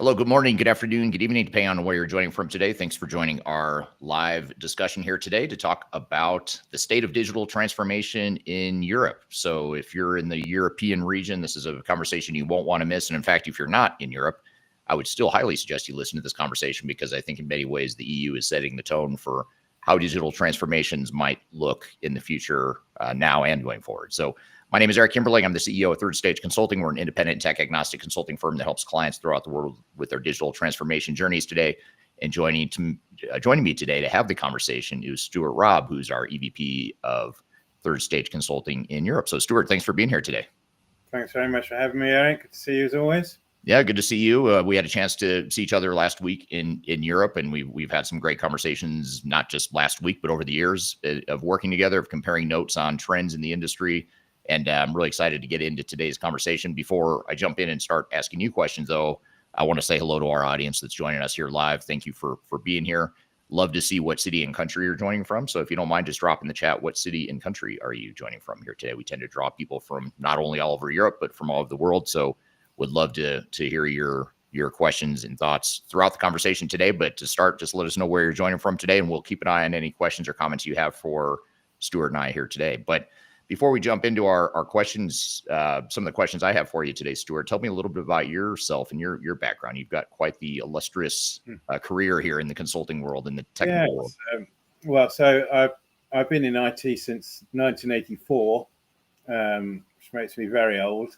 Hello, good morning, good afternoon, good evening, depending on where you're joining from today. Thanks for joining our live discussion here today to talk about the state of digital transformation in Europe. So if you're in the European region, this is a conversation you won't want to miss. And in fact, if you're not in Europe, I would still highly suggest you listen to this conversation because I think in many ways the EU is setting the tone for how digital transformations might look in the future now and going forward. So my name is 𝗦𝘂𝗿𝘁. I'm the CEO of Third Stage Consulting. We're an independent tech agnostic consulting firm that helps clients throughout the world with their digital transformation journeys today. And joining me today to have the conversation is Stuart Robb, who's our EVP of Third Stage Consulting in Europe. So Stuart, thanks for being here today. Thanks very much for having me, Eric. Good to see you as always. Yeah, good to see you. We had a chance to see each other last week in Europe, and we've had some great conversations, not just last week, but over the years of working together, of comparing notes on trends in the industry. And I'm really excited to get into today's conversation. Before I jump in and start asking you questions, though, I want to say hello to our audience that's joining us here live. Thank you for being here. Love to see what city and country you're joining from. So if you don't mind, just drop in the chat, what city and country are you joining from here today? We tend to draw people from not only all over Europe, but from all over the world. So would love to hear your questions and thoughts throughout the conversation today. But to start, just let us know where you're joining from today, and we'll keep an eye on any questions or comments you have for Stuart and I here today. But before we jump into our questions, some of the questions I have for you today, Stuart, tell me a little bit about yourself and your background. You've got quite the illustrious career here in the consulting world and the technical world. So I've been in IT since 1984, which makes me very old.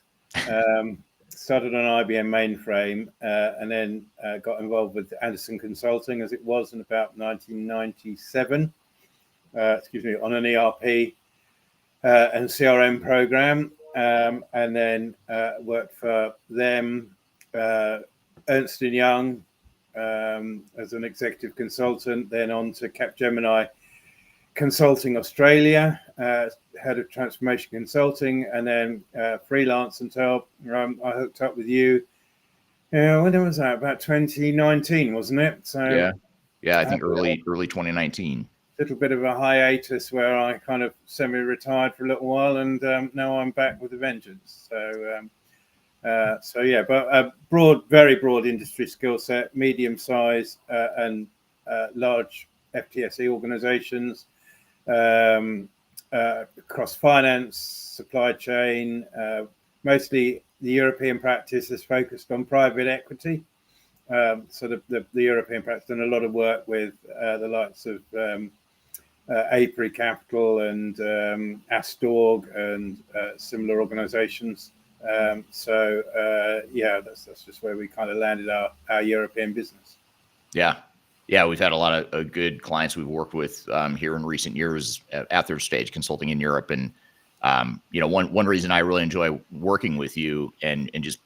Started on IBM mainframe and then got involved with Anderson Consulting as it was in about 1997, on an ERP and CRM program, and then worked for them, 𝗦𝘁𝘂𝗿𝘁 as an executive consultant, then on to Capgemini Consulting Australia, head of transformation consulting, and then freelance until I hooked up with you. When was that? About 2019, wasn't it? So yeah, I think early 2019. Little bit of a hiatus where I kind of semi-retired for a little while, and now I'm back with a vengeance. So yeah, but a very broad industry skill set, medium size and large FTSE organizations, across finance, supply chain. Mostly the European practice is focused on private equity. So the European practice done a lot of work with the likes of 𝗦𝘂𝗿𝘁 Capital and Astorg and similar organizations. Yeah, that's just where we kind of landed our European business. Yeah, we've had a lot of good clients we've worked with here in recent years at Third Stage Consulting in Europe. And one reason I really enjoy working with you and just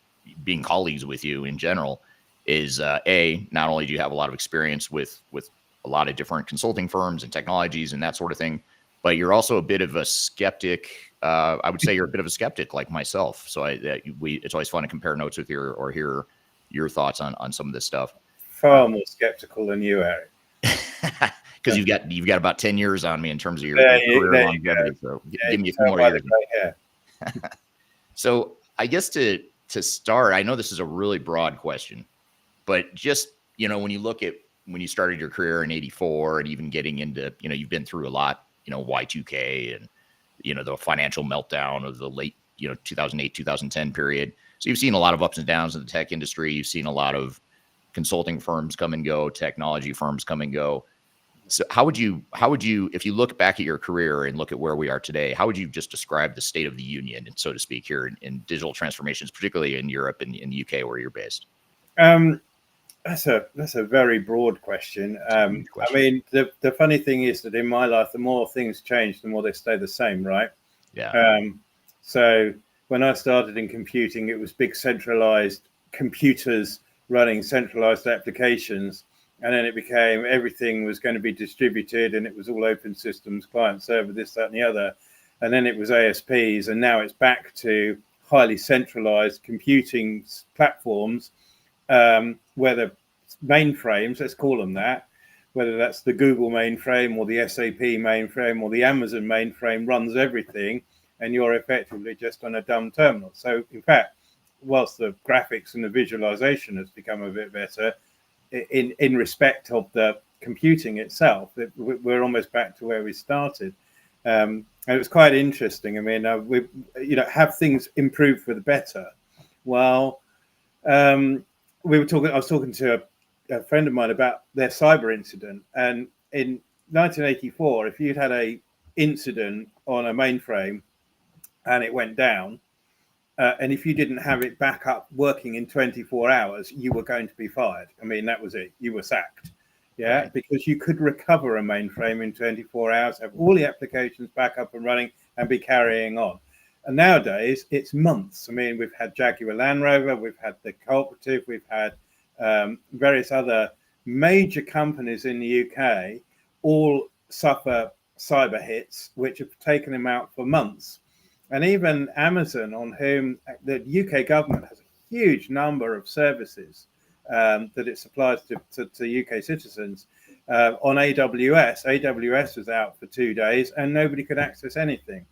being colleagues with you in general is not only do you have a lot of experience with a lot of different consulting firms and technologies and that sort of thing, but you're also a bit of a skeptic. I would say you're a bit of a skeptic like myself. So it's always fun to compare notes with you or hear your thoughts on some of this stuff. Far more skeptical than you, Eric. Because you've got about 10 years on me in terms of your career longevity. So give me a few more years. So I guess to start, I know this is a really broad question, but just, when you started your career in '84 and even getting into, you've been through a lot, Y2K and, the financial meltdown of the late, 2008, 2010 period. So you've seen a lot of ups and downs in the tech industry. You've seen a lot of consulting firms come and go, technology firms come and go. So how would you, if you look back at your career and look at where we are today, how would you just describe the state of the union, so to speak, here in digital transformations, particularly in Europe and in the UK where you're based? That's a very broad question. I mean, the funny thing is that in my life, the more things change, the more they stay the same, right? Yeah. So when I started in computing, it was big centralized computers running centralized applications. And then it became everything was going to be distributed, and it was all open systems, client server, this, that, and the other. And then it was ASPs, and now it's back to highly centralized computing platforms, whether mainframes, let's call them that, whether that's the Google mainframe or the SAP mainframe or the Amazon mainframe runs everything, and you're effectively just on a dumb terminal. So in fact, whilst the graphics and the visualization has become a bit better, in respect of the computing itself, we're almost back to where we started. And it was quite interesting. I mean, have things improved for the better? Well, I was talking to a friend of mine about their cyber incident, and in 1984, if you'd had a incident on a mainframe and it went down, and if you didn't have it back up working in 24 hours, you were going to be fired. I mean, that was it. You were sacked. Yeah, right. Because you could recover a mainframe in 24 hours, have all the applications back up and running, and be carrying on. And nowadays, it's months. I mean, we've had Jaguar Land Rover, we've had the Cooperative, we've had various other major companies in the UK all suffer cyber hits, which have taken them out for months. And even Amazon, on whom the UK government has a huge number of services that it supplies to UK citizens, on AWS was out for 2 days and nobody could access anything.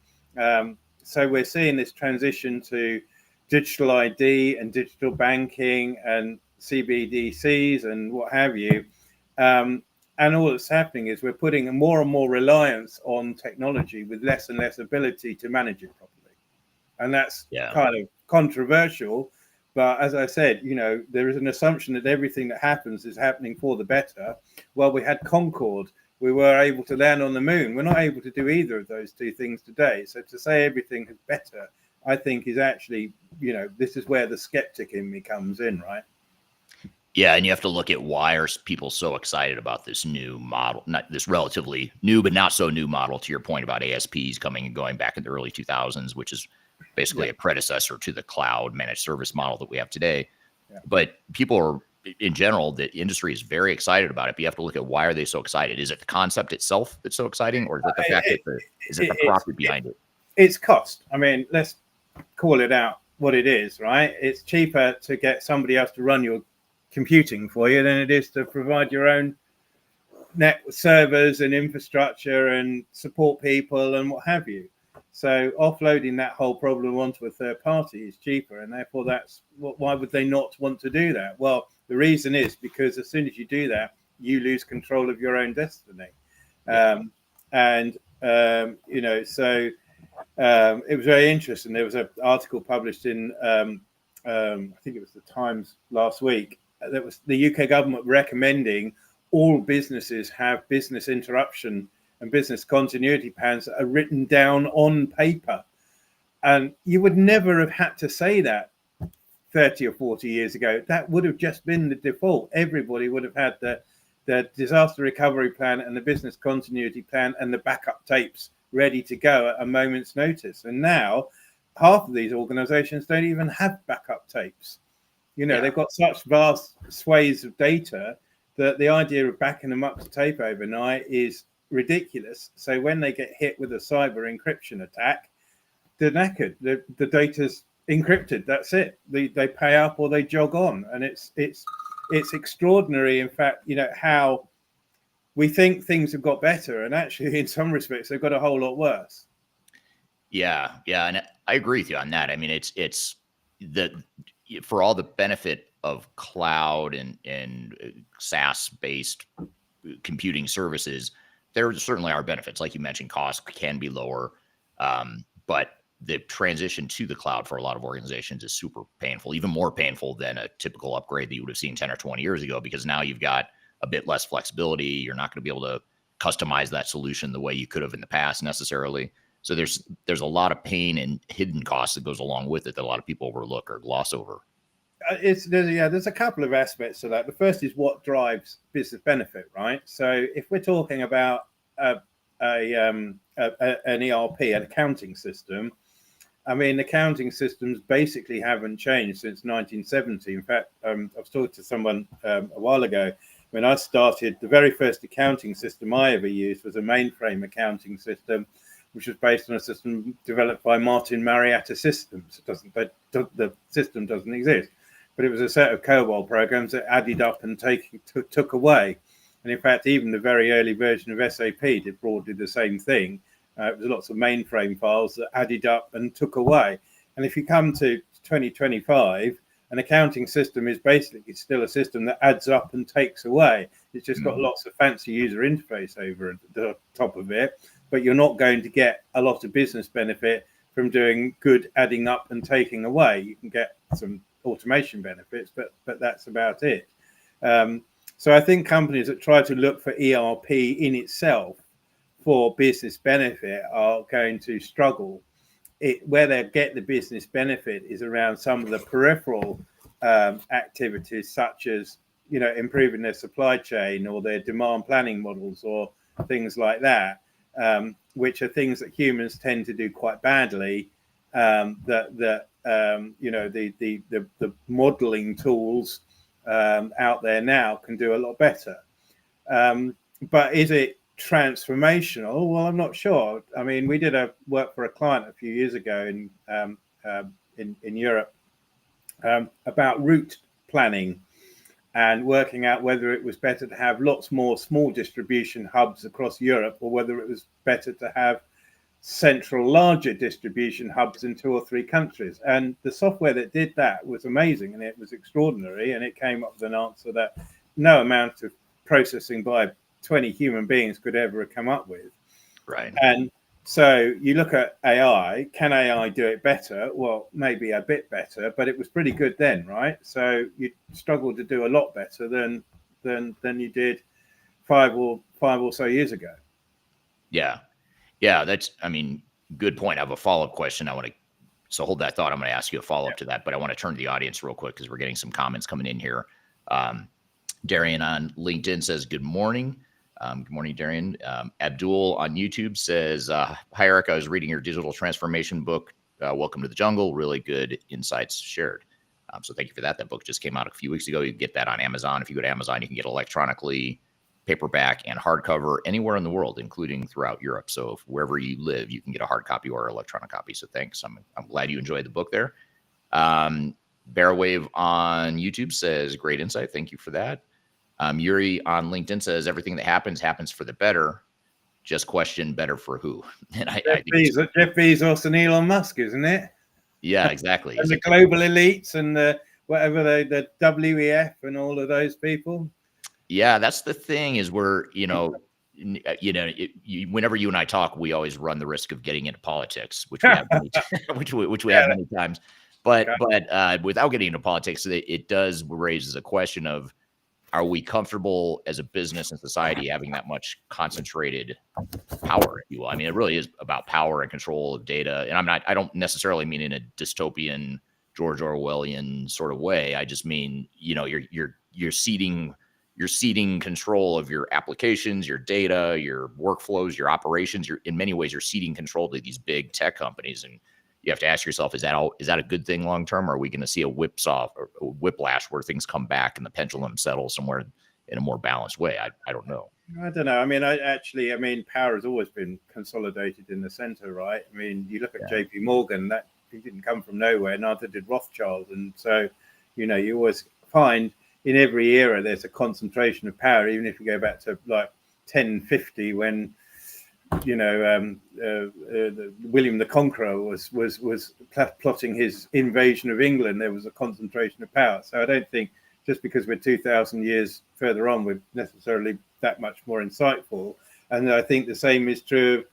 So we're seeing this transition to digital ID and digital banking and CBDCs and what have you. And all that's happening is we're putting more and more reliance on technology with less and less ability to manage it properly. And that's kind of controversial. But as I said, there is an assumption that everything that happens is happening for the better. Well, we had Concorde. We were able to land on the moon. We're not able to do either of those two things today. So to say everything is better, I think is actually, this is where the skeptic in me comes in, right? Yeah, and you have to look at why are people so excited about this new model, not this relatively new, but not so new model, to your point about ASPs coming and going back in the early 2000s, which is basically a predecessor to the cloud managed service model that we have today. Yeah. But people are, in general, the industry is very excited about it. But you have to look at why are they so excited? Is it the concept itself that's so exciting, or is it the fact that is it the profit behind it? It's cost. I mean, let's call it out what it is, right? It's cheaper to get somebody else to run your computing for you than it is to provide your own net servers and infrastructure and support people and what have you. So offloading that whole problem onto a third party is cheaper, and therefore that's why would they not want to do that? Well, the reason is because as soon as you do that, you lose control of your own destiny. So it was very interesting. There was an article published in I think it was the Times last week. That was the UK government recommending all businesses have business interruption and business continuity plans that are written down on paper. And you would never have had to say that 30 or 40 years ago. That would have just been the default. Everybody would have had the disaster recovery plan and the business continuity plan and the backup tapes ready to go at a moment's notice. And now half of these organizations don't even have backup tapes. They've got such vast swathes of data that the idea of backing them up to tape overnight is ridiculous. So when they get hit with a cyber encryption attack, they're knackered. The data's encrypted. That's it. They pay up or they jog on. And it's extraordinary, in fact, how we think things have got better, and actually in some respects they've got a whole lot worse. Yeah, and I agree with you on that. I mean, it's for all the benefit of cloud and SaaS-based computing services, there certainly are benefits. Like you mentioned, costs can be lower, but the transition to the cloud for a lot of organizations is super painful, even more painful than a typical upgrade that you would have seen 10 or 20 years ago, because now you've got a bit less flexibility. You're not going to be able to customize that solution the way you could have in the past necessarily. So there's a lot of pain and hidden costs that goes along with it that a lot of people overlook or gloss over. There's a couple of aspects to that. The first is what drives business benefit, right? So if we're talking about an ERP, an accounting system, I mean, accounting systems basically haven't changed since 1970. In fact, I was talking to someone a while ago. When I started, the very first accounting system I ever used was a mainframe accounting system, which was based on a system developed by Martin Marietta Systems. The system doesn't exist, but it was a set of COBOL programs that added up and took away. And in fact, even the very early version of SAP did broadly the same thing. It was lots of mainframe files that added up and took away. And if you come to 2025, an accounting system is basically still a system that adds up and takes away. It's just got lots of fancy user interface over the top of it, but you're not going to get a lot of business benefit from doing good adding up and taking away. You can get some automation benefits, but that's about it. So I think companies that try to look for ERP in itself for business benefit are going to struggle. Where they get the business benefit is around some of the peripheral activities, such as, you know, improving their supply chain or their demand planning models or things like that, which are things that humans tend to do quite badly. You know, the modeling tools out there now can do a lot better. But is it transformational? Well, I'm not sure. I mean, we did work for a client a few years ago in Europe about route planning and working out whether it was better to have lots more small distribution hubs across Europe, or whether it was better to have central larger distribution hubs in 2 or 3 countries. And the software that did that was amazing, and it was extraordinary, and it came up with an answer that no amount of processing by 20 human beings could ever have come up with. Right. And so you look at AI, can AI do it better? Well, maybe a bit better, but it was pretty good then, right? So you struggled to do a lot better than you did five or so years ago. Yeah. That's, I mean, good point. I have a follow-up question. So hold that thought. I'm going to ask you a follow-up to that, but I want to turn to the audience real quick because we're getting some comments coming in here. Darian on LinkedIn says, good morning. Good morning, Darian. Abdul on YouTube says, hi, Eric. I was reading your digital transformation book. Welcome to the jungle. Really good insights shared. So thank you for that. That book just came out a few weeks ago. You can get that on Amazon. If you go to Amazon, you can get electronically, paperback, and hardcover anywhere in the world, including throughout Europe. So if wherever you live, you can get a hard copy or electronic copy. So thanks. I'm glad you enjoyed the book there. Bearwave on YouTube says, great insight. Thank you for that. Yuri on LinkedIn says, everything that happens for the better. Just question, better for who? And Jeff Bezos and Elon Musk, isn't it? Yeah, exactly. And the global elites and the WEF and all of those people. Yeah, that's the thing is whenever you and I talk, we always run the risk of getting into politics, which we have which we have many times. But without getting into politics, it does raise a question of, are we comfortable as a business and society having that much concentrated power, if you will? I mean, it really is about power and control of data. And I don't necessarily mean in a dystopian, George Orwellian sort of way. I just mean, you're ceding control of your applications, your data, your workflows, your operations. In many ways, you're ceding control to these big tech companies. And you have to ask yourself, is that a good thing long term? Or are we going to see a whiplash where things come back and the pendulum settles somewhere in a more balanced way? I don't know. I don't know. I mean, power has always been consolidated in the center, right? I mean, you look at JP Morgan, that he didn't come from nowhere, neither did Rothschild. And so, you always find in every era there's a concentration of power, even if you go back to like 1050 when William the Conqueror was plotting his invasion of England. There was a concentration of power. So I don't think just because we're 2,000 years further on, we're necessarily that much more insightful. And I think the same is true of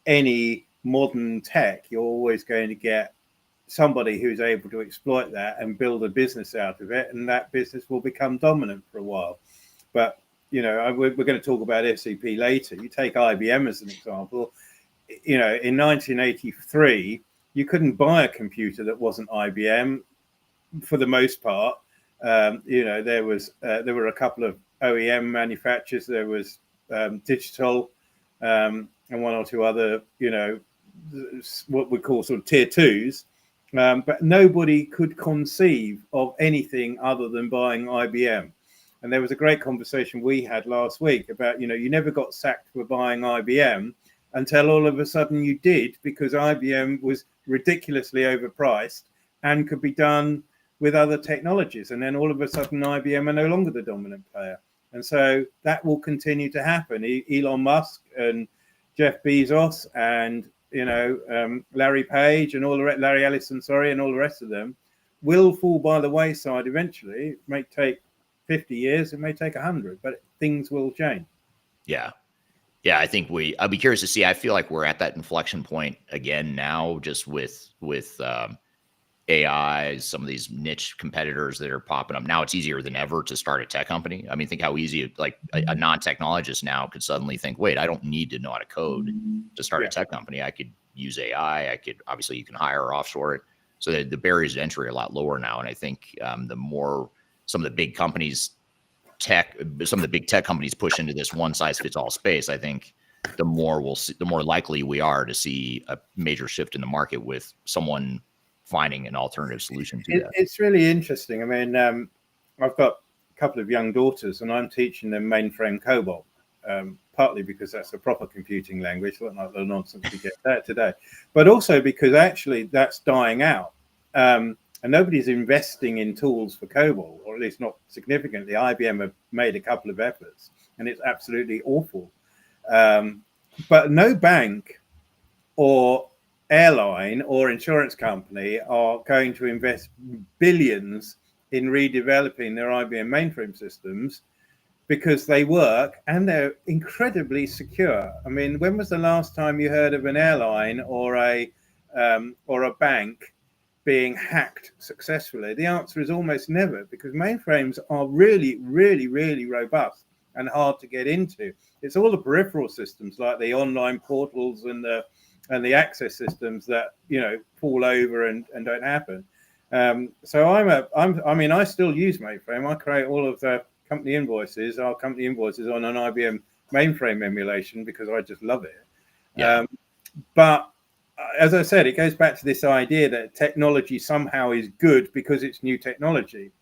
any modern tech. You're always going to get somebody who's able to exploit that and build a business out of it, and that business will become dominant for a while. But we're going to talk about SAP later. You take IBM as an example. In 1983, you couldn't buy a computer that wasn't IBM for the most part. There were a couple of OEM manufacturers. There was Digital and one or two other, what we call sort of tier twos. But nobody could conceive of anything other than buying IBM. And there was a great conversation we had last week about, you never got sacked for buying IBM until all of a sudden you did, because IBM was ridiculously overpriced and could be done with other technologies. And then all of a sudden IBM are no longer the dominant player. And so that will continue to happen. Elon Musk and Jeff Bezos and, Larry Page and Larry Ellison, and all the rest of them will fall by the wayside eventually. It may take 50 years, it may take 100, but things will change. Yeah. Yeah, I think I'll be curious to see. I feel like we're at that inflection point again now, just with AI, some of these niche competitors that are popping up. Now it's easier than ever to start a tech company. I mean, think how easy, like a non-technologist now could suddenly think, wait, I don't need to know how to code to start a tech company. I could use AI. Obviously you can hire or offshore it. So the barriers to entry are a lot lower now. And I think the more some of the big companies some of the big tech companies push into this one size fits all space, I think the more the more likely we are to see a major shift in the market with someone finding an alternative solution to that. It's really interesting. I mean, I've got a couple of young daughters and I'm teaching them mainframe COBOL, partly because that's a proper computing language, not like the nonsense we get there today, but also because actually that's dying out. And nobody's investing in tools for COBOL, or at least not significantly. IBM have made a couple of efforts, and it's absolutely awful. But no bank or airline or insurance company are going to invest billions in redeveloping their IBM mainframe systems because they work and they're incredibly secure. I mean, when was the last time you heard of an airline or a bank being hacked successfully? The answer is almost never, because mainframes are really, really, really robust and hard to get into. It's all the peripheral systems like the online portals and the access systems that fall over and don't happen. So I still use mainframe. I create all of our company invoices on an IBM mainframe emulation because I just love it. Yeah. But as I said, it goes back to this idea that technology somehow is good because it's new technology.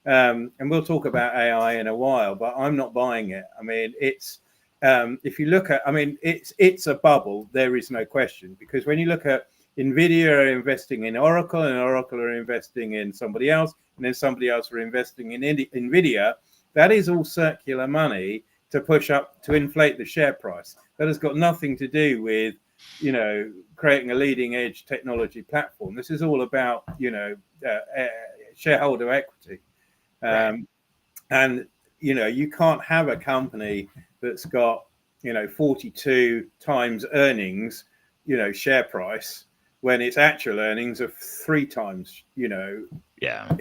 And we'll talk about AI in a while, but I'm not buying it. I mean, if you look at, it's a bubble. There is no question, because when you look at NVIDIA are investing in Oracle and Oracle are investing in somebody else, and then somebody else are investing in NVIDIA, that is all circular money to inflate the share price. That has got nothing to do with creating a leading edge technology platform. This is all about shareholder equity. Right. And you can't have a company that's got 42 times earnings share price when its actual earnings are 3 times Yeah.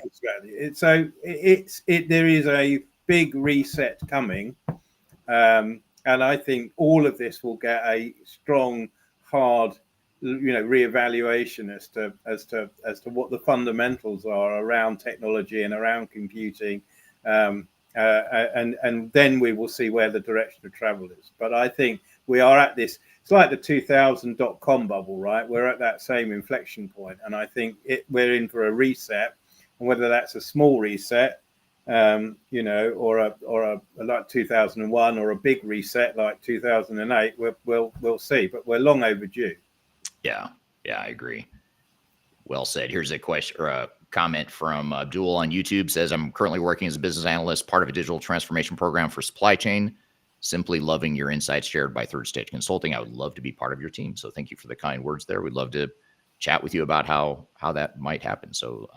So there is a big reset coming, and I think all of this will get a strong, hard reevaluation as to what the fundamentals are around technology and around computing, and then we will see where the direction of travel is. But I think we are at this, it's like the 2000 .com bubble, right? We're at that same inflection point, and I think we're in for a reset, and whether that's a small reset or a like 2001 or a big reset like 2008, we'll see, but we're long overdue. Yeah, I agree. Well said. Here's a question or a comment from Abdul on YouTube. Says, I'm currently working as a business analyst, part of a digital transformation program for supply chain. Simply loving your insights shared by Third Stage Consulting. I would love to be part of your team. So thank you for the kind words there. We'd love to chat with you about how that might happen. So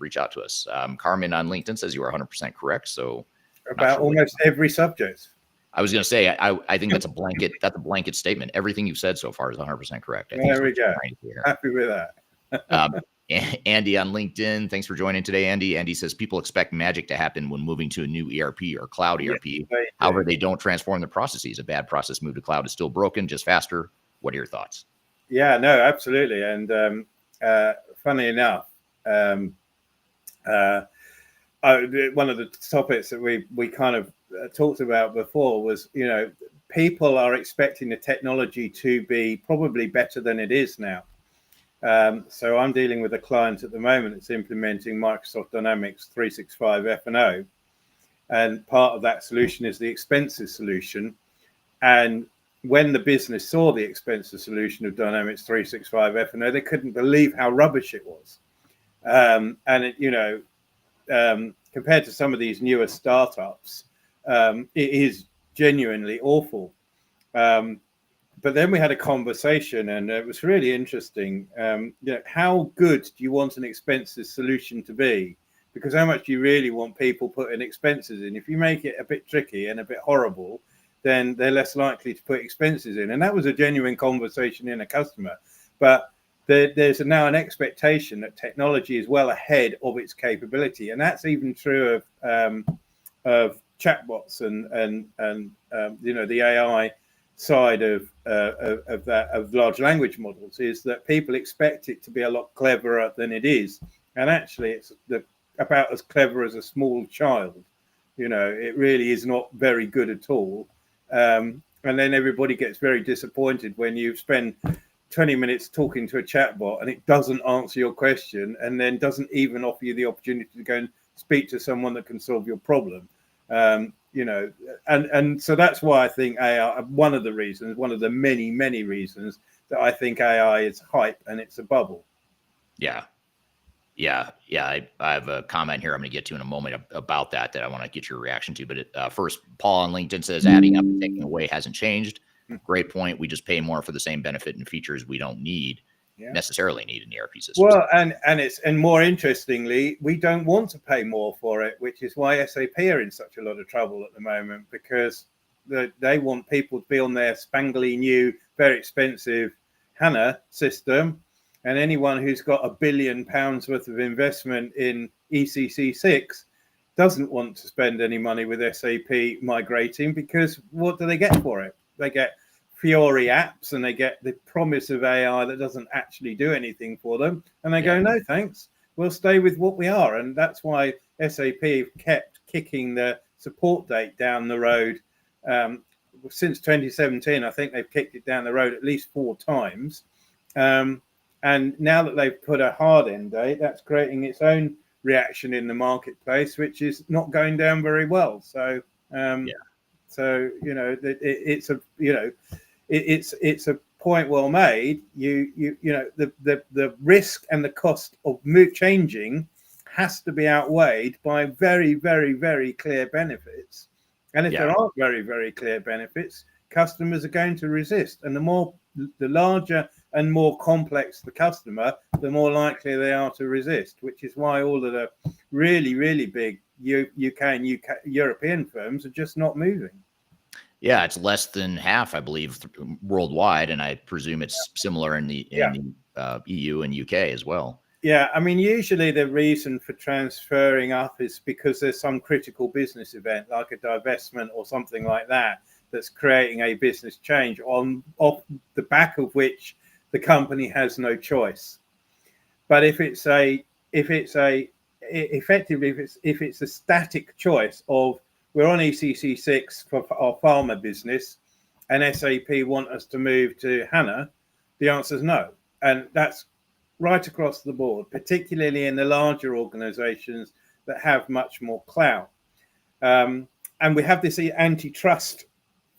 reach out to us. Carmen on LinkedIn says you are 100% correct. So about almost every subject. I was going to say, I think that's a blanket statement. Everything you've said so far is 100% correct. There we go. Happy with that. Andy on LinkedIn, thanks for joining today, Andy. Andy says people expect magic to happen when moving to a new ERP or cloud ERP. Yes, however, they don't transform the processes. A bad process move to cloud is still broken, just faster. What are your thoughts? Yeah, no, absolutely. And funny enough, one of the topics that we kind of talked about before was, people are expecting the technology to be probably better than it is now. So I'm dealing with a client at the moment that's implementing Microsoft Dynamics 365 F&O. And part of that solution is the expenses solution. And when the business saw the expenses solution of Dynamics 365 F&O, they couldn't believe how rubbish it was. And it, compared to some of these newer startups, it is genuinely awful. but then we had a conversation, and it was really interesting. How good do you want an expenses solution to be? Because how much do you really want people putting expenses in? If you make it a bit tricky and a bit horrible, then they're less likely to put expenses in. And that was a genuine conversation in a customer. But there's now an expectation that technology is well ahead of its capability, and that's even true of chatbots and the AI side of large language models, is that people expect it to be a lot cleverer than it is, and actually it's about as clever as a small child. It really is not very good at all, and then everybody gets very disappointed when you spend 20 minutes talking to a chatbot and it doesn't answer your question, and then doesn't even offer you the opportunity to go and speak to someone that can solve your problem. And so that's why I think AI, one of the many reasons that I think AI is hype and it's a bubble. Yeah. I have a comment here I'm going to get to in a moment about that I want to get your reaction to. But first, Paul on LinkedIn says adding up and taking away hasn't changed. Great point. We just pay more for the same benefit and features we don't necessarily need in ERP systems. Well, and more interestingly, we don't want to pay more for it, which is why SAP are in such a lot of trouble at the moment, because they want people to be on their spangly new, very expensive HANA system. And anyone who's got £1 billion worth of investment in ECC6 doesn't want to spend any money with SAP migrating, because what do they get for it? They get Fiori apps and they get the promise of AI that doesn't actually do anything for them. And they go, no, thanks. We'll stay with what we are. And that's why SAP kept kicking the support date down the road. Since 2017, I think they've kicked it down the road at least 4 times. And now that they've put a hard end date, that's creating its own reaction in the marketplace, which is not going down very well. So, it's a point well made. The risk and the cost of changing has to be outweighed by very, very, very clear benefits. And if there aren't very, very clear benefits, customers are going to resist. And the larger and more complex the customer, the more likely they are to resist, which is why all of the really, really big UK and European firms are just not moving. Yeah, it's less than half, I believe, worldwide, and I presume it's similar in the EU and UK as well. Yeah, I mean, usually the reason for transferring up is because there's some critical business event, like a divestment or something like that, that's creating a business change off the back of which the company has no choice. But if it's a static choice of, we're on ECC6 for our pharma business and SAP want us to move to HANA, the answer is no. And that's right across the board, particularly in the larger organizations that have much more clout. And we have this antitrust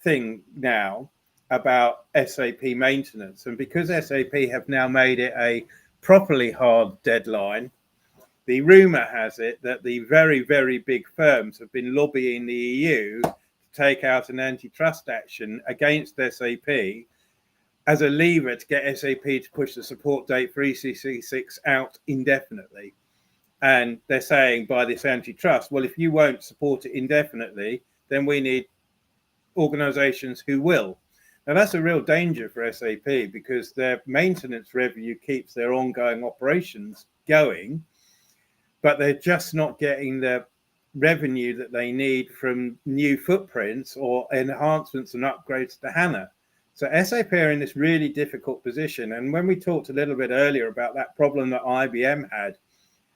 thing now about SAP maintenance. And because SAP have now made it a properly hard deadline, the rumor has it that the very, very big firms have been lobbying the EU to take out an antitrust action against SAP as a lever to get SAP to push the support date for ECC6 out indefinitely. And they're saying by this antitrust, well, if you won't support it indefinitely, then we need organizations who will. Now, that's a real danger for SAP, because their maintenance revenue keeps their ongoing operations going, but they're just not getting the revenue that they need from new footprints or enhancements and upgrades to HANA. So SAP are in this really difficult position. And when we talked a little bit earlier about that problem that IBM had,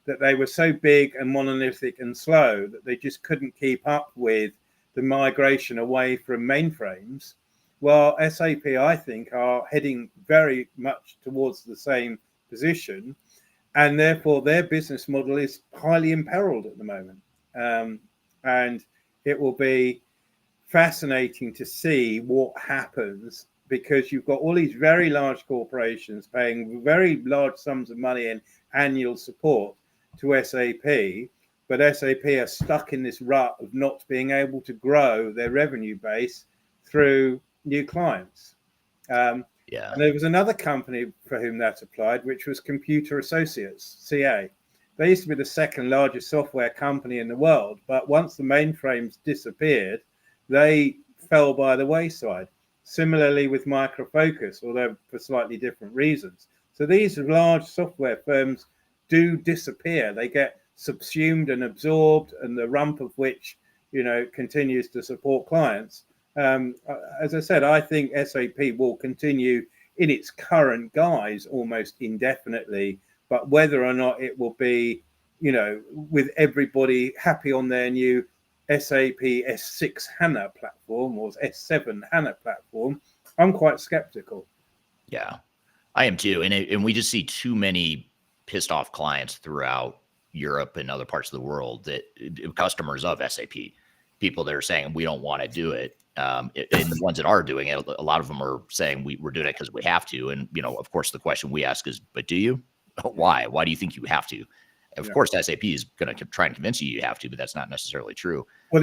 that they were so big and monolithic and slow that they just couldn't keep up with the migration away from mainframes, well, SAP, I think, are heading very much towards the same position. And therefore, their business model is highly imperiled at the moment. And it will be fascinating to see what happens, because you've got all these very large corporations paying very large sums of money in annual support to SAP, but SAP are stuck in this rut of not being able to grow their revenue base through new clients. Yeah. And there was another company for whom that applied, which was Computer Associates, CA. They used to be the second largest software company in the world, but once the mainframes disappeared, they fell by the wayside. Similarly with Micro Focus, although for slightly different reasons. So these large software firms do disappear. They get subsumed and absorbed, and the rump of which, continues to support clients. As I said, I think SAP will continue in its current guise almost indefinitely, but whether or not it will be, with everybody happy on their new SAP S6 HANA platform or S7 HANA platform, I'm quite skeptical. Yeah, I am too. And we just see too many pissed off clients throughout Europe and other parts of the world, that customers of SAP, people that are saying, we don't want to do it. And the ones that are doing it, a lot of them are saying we're doing it because we have to. And, of course, the question we ask is, but do you? Why? Why do you think you have to? Of course, SAP is going to try and convince you have to, but that's not necessarily true. Well,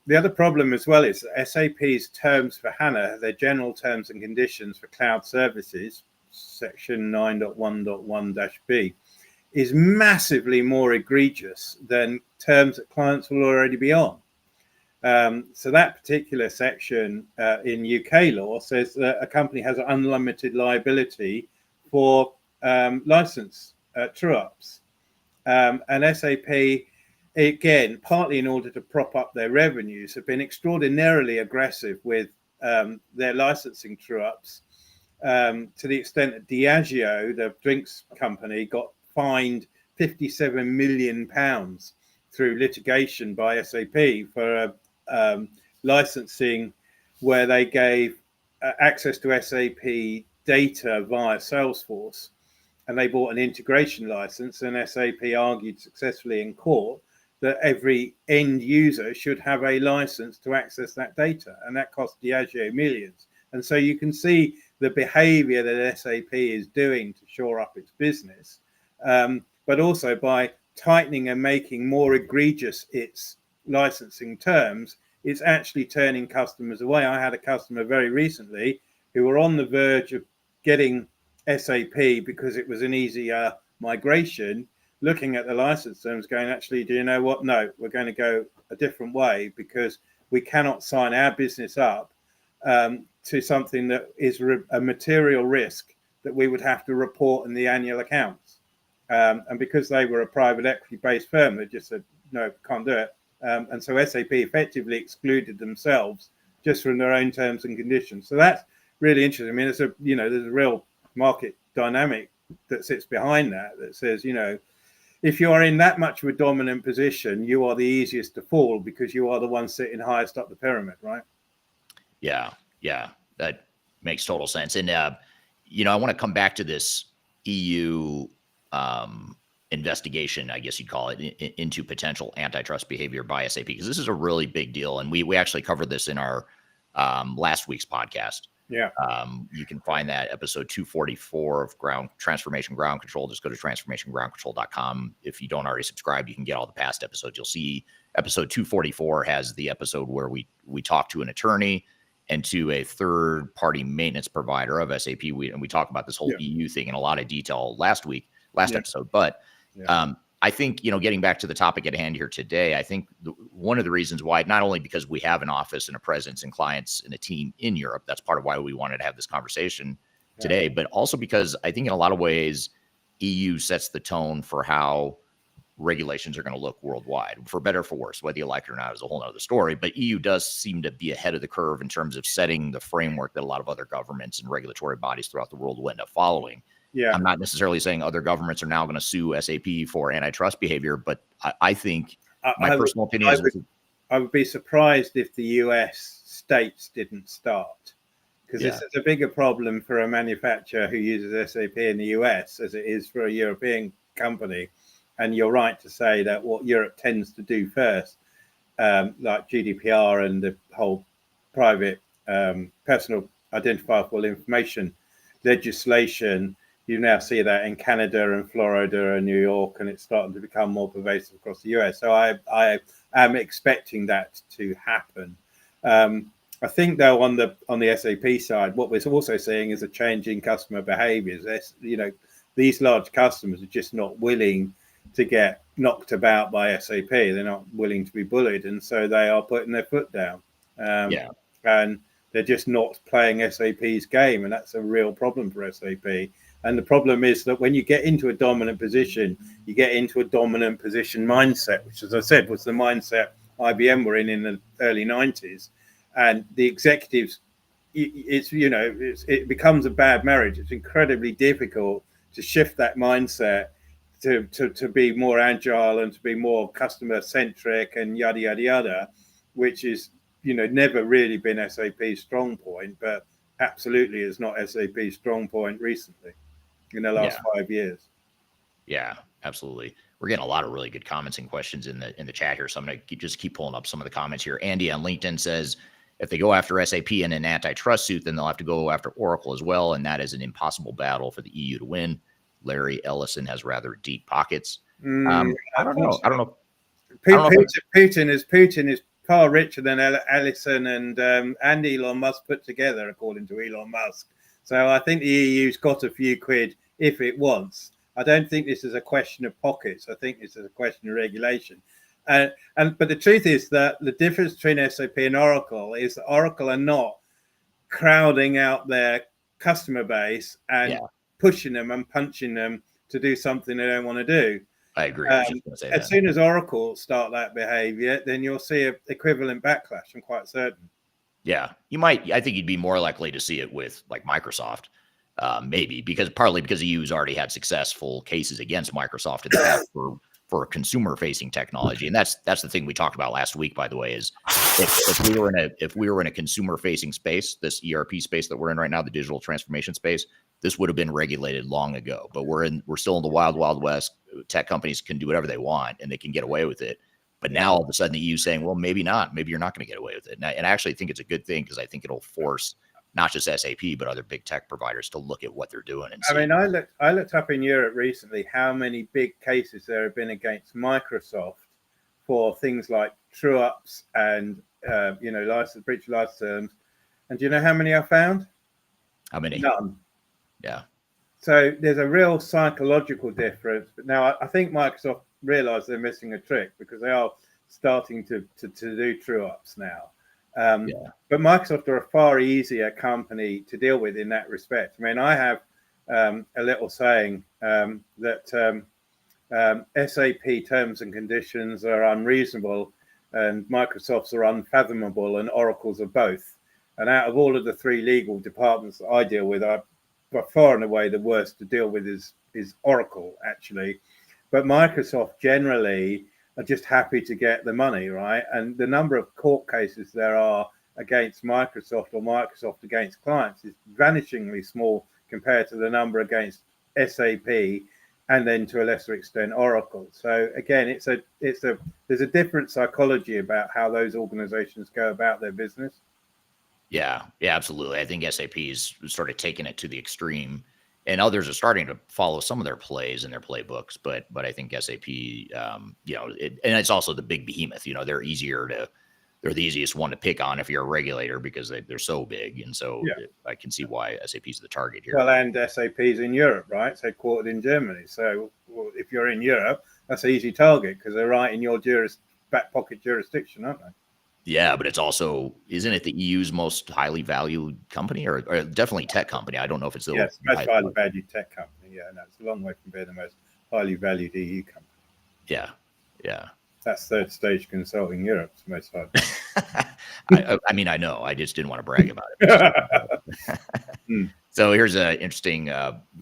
the other problem as well is that SAP's terms for HANA, their general terms and conditions for cloud services, section 9.1.1-B, is massively more egregious than terms that clients will already be on. So that particular section in UK law says that a company has unlimited liability for license true-ups. And SAP, again, partly in order to prop up their revenues, have been extraordinarily aggressive with their licensing true-ups, to the extent that Diageo, the drinks company, got fined £57 million through litigation by SAP for licensing where they gave access to SAP data via Salesforce. And they bought an integration license, and SAP argued successfully in court that every end user should have a license to access that data. And that cost Diageo millions. And so you can see the behavior that SAP is doing to shore up its business, but also by tightening and making more egregious its licensing terms, it's actually turning customers away. I had a customer very recently who were on the verge of getting SAP because it was an easier migration, looking at the license terms going, actually, do you know what? No, we're going to go a different way because we cannot sign our business up to something that is a material risk that we would have to report in the annual accounts. And because they were a private equity based firm, they just said, no, can't do it. And so SAP effectively excluded themselves just from their own terms and conditions. So that's really interesting. I mean, there's a real market dynamic that sits behind that says, if you are in that much of a dominant position, you are the easiest to fall because you are the one sitting highest up the pyramid, right? Yeah, that makes total sense. And I want to come back to this EU investigation, I guess you'd call it, into potential antitrust behavior by SAP, because this is a really big deal. And we actually covered this in our last week's podcast. Yeah. You can find that episode 244 of Transformation Ground Control. Just go to transformationgroundcontrol.com. If you don't already subscribe, you can get all the past episodes. You'll see episode 244 has the episode where we talk to an attorney and to a third-party maintenance provider of SAP. We talk about this whole EU thing in a lot of detail last episode. But I think, getting back to the topic at hand here today, I think one of the reasons why, not only because we have an office and a presence and clients and a team in Europe, that's part of why we wanted to have this conversation today, but also because I think in a lot of ways, EU sets the tone for how regulations are going to look worldwide, for better or for worse. Whether you like it or not is a whole other story, but EU does seem to be ahead of the curve in terms of setting the framework that a lot of other governments and regulatory bodies throughout the world will end up following. Yeah. I'm not necessarily saying other governments are now going to sue SAP for antitrust behavior, but I think my personal opinion is I would be surprised if the US states didn't start, because this is a bigger problem for a manufacturer who uses SAP in the US as it is for a European company. And you're right to say that what Europe tends to do first, like GDPR and the whole private personal identifiable information legislation, you now see that in Canada and Florida and New York, and it's starting to become more pervasive across the US. So I am expecting that to happen. I think though on the SAP side, what we're also seeing is a change in customer behaviours. These large customers are just not willing to get knocked about by SAP. They're not willing to be bullied, and so they are putting their foot down. And they're just not playing SAP's game, and that's a real problem for SAP. And the problem is that when you get into a dominant position, you get into a dominant position mindset, which, as I said, was the mindset IBM were in the early 90s. And the executives, it becomes a bad marriage. It's incredibly difficult to shift that mindset to be more agile and to be more customer centric and yada yada yada, which is never really been SAP's strong point, but absolutely is not SAP's strong point recently in the last 5 years. Yeah, absolutely. We're getting a lot of really good comments and questions in the chat here, so I'm going to just keep pulling up some of the comments here. Andy on LinkedIn says, if they go after SAP in an antitrust suit, then they'll have to go after Oracle as well, and that is an impossible battle for the EU to win. Larry Ellison has rather deep pockets. I don't know. Putin is far richer than Ellison and Elon Musk put together, according to Elon Musk. So I think the EU's got a few quid if it wants. I don't think this is a question of pockets. I think this is a question of regulation. But the truth is that the difference between SAP and Oracle is that Oracle are not crowding out their customer base and pushing them and punching them to do something they don't want to do. I agree. I was just going to say as soon as Oracle start that behavior, then you'll see an equivalent backlash. I'm quite certain. Yeah, I think you'd be more likely to see it with like Microsoft, maybe partly because the EU's already had successful cases against Microsoft in the past for consumer-facing technology, and that's the thing we talked about last week. By the way, is if we were in a consumer-facing space, this ERP space that we're in right now, the digital transformation space, this would have been regulated long ago. But we're still in the wild, wild west. Tech companies can do whatever they want, and they can get away with it. But now all of a sudden the EU saying, well, maybe not. Maybe you're not going to get away with it. And I actually think it's a good thing because I think it'll force not just SAP, but other big tech providers to look at what they're doing. And see. I mean, I looked up in Europe recently how many big cases there have been against Microsoft for things like true-ups and, breach of license terms. And do you know how many I found? How many? None. Yeah. So there's a real psychological difference. But now I think Microsoft realize they're missing a trick because they are starting to do true-ups now. But Microsoft are a far easier company to deal with in that respect. I mean, I have a little saying that SAP terms and conditions are unreasonable and Microsoft's are unfathomable and Oracle's are both. And out of all of the three legal departments that I deal with, by far and away the worst to deal with is Oracle, actually. But Microsoft generally are just happy to get the money, right? And the number of court cases there are against Microsoft or Microsoft against clients is vanishingly small compared to the number against SAP and then to a lesser extent Oracle. So again, there's a different psychology about how those organizations go about their business. Yeah, absolutely. I think SAP is sort of taking it to the extreme, and others are starting to follow some of their plays and their playbooks. But I think SAP, and it's also the big behemoth. They're the easiest one to pick on if you're a regulator because they're so big, and so I can see why SAP is the target here. Well, and SAP's in Europe, right? It's headquartered in Germany. So if you're in Europe, that's an easy target because they're right in your back pocket jurisdiction, aren't they? Yeah, but it's also, isn't it the EU's most highly valued company or definitely tech company? I don't know if it's the most highly valued tech company. Yeah, no, it's a long way from being the most highly valued EU company. Yeah. That's Third Stage Consulting Europe's most highly. I mean, I know. I just didn't want to brag about it. So here's an interesting,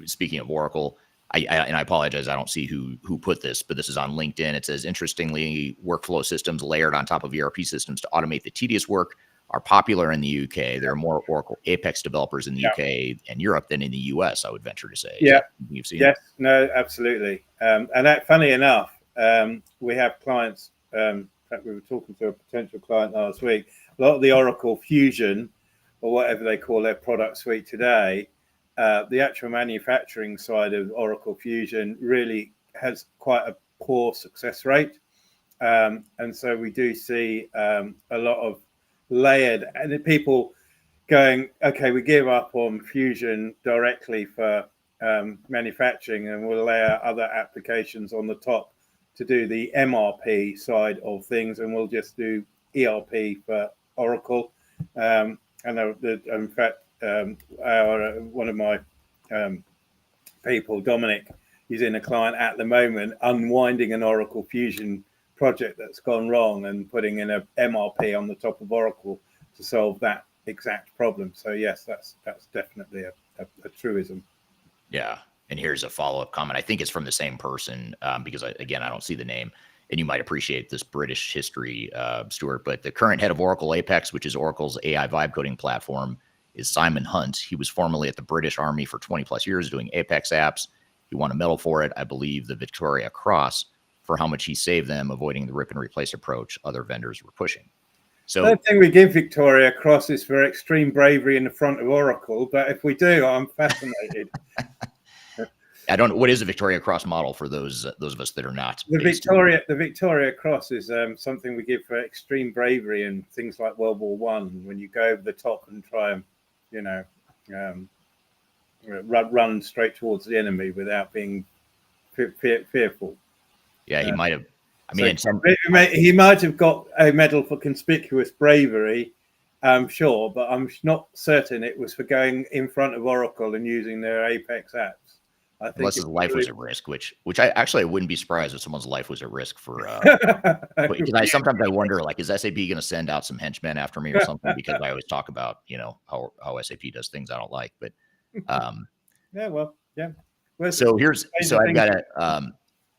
speaking of Oracle, and I apologize, I don't see who put this, but this is on LinkedIn. It says, interestingly, workflow systems layered on top of ERP systems to automate the tedious work are popular in the UK. There are more Oracle Apex developers in the UK and Europe than in the US, I would venture to say. Yeah. You've seen yes, no, absolutely. And that, funny enough, we have clients, in fact, we were talking to a potential client last week, a lot of the Oracle Fusion, or whatever they call their product suite today, the actual manufacturing side of Oracle Fusion really has quite a poor success rate. And so we do see a lot of layered, and the people going, okay, we give up on fusion directly for manufacturing, and we'll layer other applications on the top to do the MRP side of things, and we'll just do ERP for Oracle. And in fact, one of my people, Dominic, he's in a client at the moment unwinding an Oracle Fusion project that's gone wrong and putting in a MRP on the top of Oracle to solve that exact problem. So yes, that's definitely a truism. Yeah. And here's a follow-up comment. I think it's from the same person, because I don't see the name, and you might appreciate this British history, Stuart, but the current head of Oracle Apex, which is Oracle's AI vibe coding platform, is Simon Hunt. He was formerly at the British Army for 20 plus years doing Apex apps. He won a medal for it, I believe the Victoria Cross, for how much he saved them, avoiding the rip and replace approach other vendors were pushing. So I don't think we give Victoria Crosses for extreme bravery in the front of Oracle, but if we do, I'm fascinated. I don't know, what is the Victoria Cross model for those of us that are not? The Victoria Cross is something we give for extreme bravery and things like World War One, when you go over the top and try and run straight towards the enemy without being fearful. Yeah, he might have. I mean, he might have got a medal for conspicuous bravery, I'm sure, but I'm not certain it was for going in front of Oracle and using their Apex apps. I think unless his life was at risk, which I wouldn't be surprised if someone's life was at risk for. Because sometimes I wonder, like, is SAP going to send out some henchmen after me or something? Because I always talk about how SAP does things I don't like, but yeah, well, yeah. So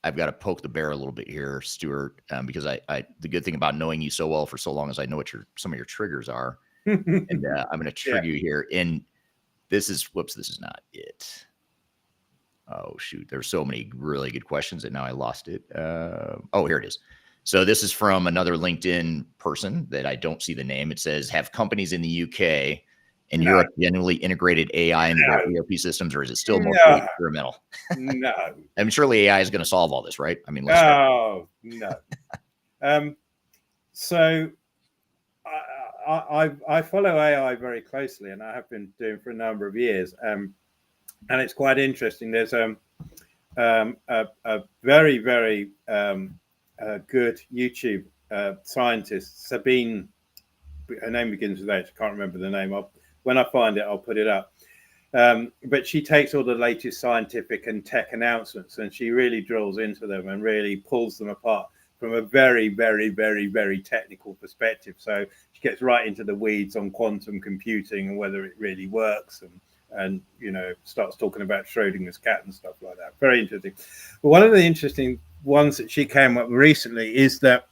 I've got to poke the bear a little bit here, Stuart, because the good thing about knowing you so well for so long is I know what some of your triggers are, and I'm going to trigger you here. And this is not it. Oh shoot, there's so many really good questions that now I lost it. Oh, here it is. So this is from another LinkedIn person that I don't see the name. It says, have companies in the UK and Europe genuinely integrated AI into their ERP systems, or is it still more experimental? No. I mean, surely AI is going to solve all this, right? I mean, no. So I follow AI very closely, and I have been doing for a number of years. And it's quite interesting. There's a very, very good YouTube scientist, Sabine. Her name begins with H. I can't remember the name. When I find it, I'll put it up. But she takes all the latest scientific and tech announcements, and she really drills into them and really pulls them apart from a very, very, very, very technical perspective. So she gets right into the weeds on quantum computing and whether it really works, and starts talking about Schrodinger's cat and stuff like that. Very interesting. But one of the interesting ones that she came up with recently is that